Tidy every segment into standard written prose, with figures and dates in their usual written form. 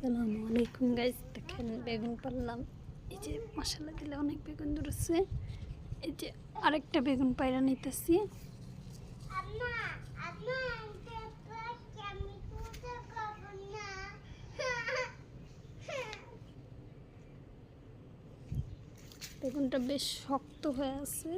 আসসালামু আলাইকুম গাইস, দেখেন বেগুন পারলাম। এই যে মশলা দিলে অনেক বেগুন ধরেছে। এই যে আরেকটা বেগুন পায়রা নিতেছি। বেগুনটা বেশ শক্ত হয়ে আছে।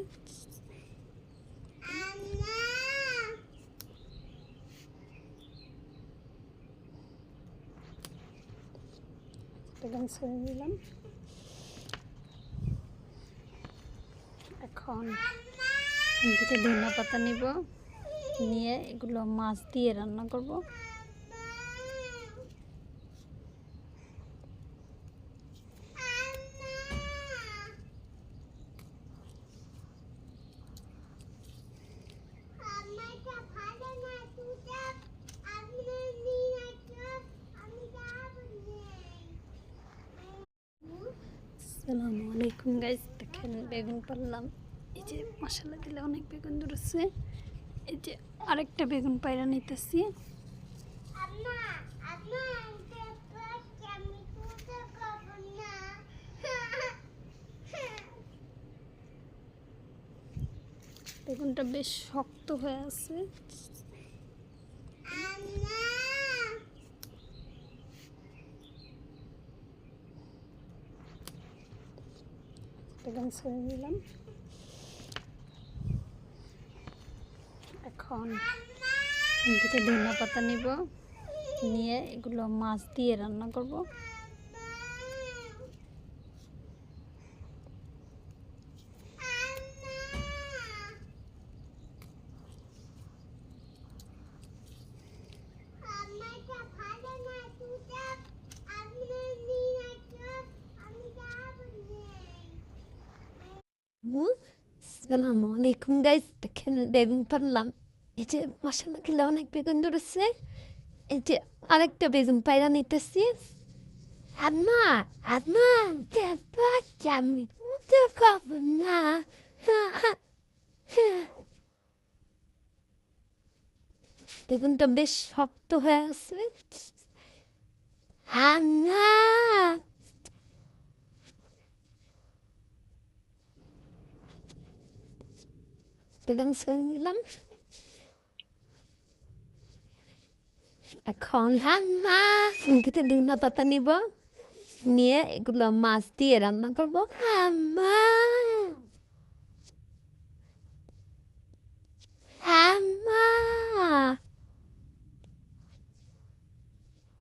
বেগুন ছেড়ে দিলাম। এখন থেকে ধনিয়া পাতা নিব, নিয়ে এগুলো মাছ দিয়ে রান্না করব। আসসালামু আলাইকুম গাইস, দেখেন বেগুন পারলাম। এই যে মশলা দিলে অনেক বেগুন ধরেছে। এই যে আরেকটা বেগুন পায়রা নিতেছি। বেগুনটা বেশ শক্ত হয়ে আছে। বেগুন ছেড়ে দিলাম। এখন থেকে ধনিয়া পাতা নিব, নিয়ে এগুলো মাছ দিয়ে রান্না করব। আসসালামু আলাইকুম গাইস, দেখেন বেগুন পারলাম। এই যে মশলা দিলে অনেক বেগুন ধরেছে। এই যে আরেকটা বেগুন পায়রা নিতেছি। আম্মা আম্মা আমি উঠতে পারবো না। বেগুনটা বেশ শক্ত হয়ে আছে। আম্মা বেগুন ছেড়ে দিলাম। এখন রান্না থেকে ধনিয়া পাতা নিব, নিয়ে এগুলো মাছ দিয়ে রান্না করবো। আম্মা আম্মা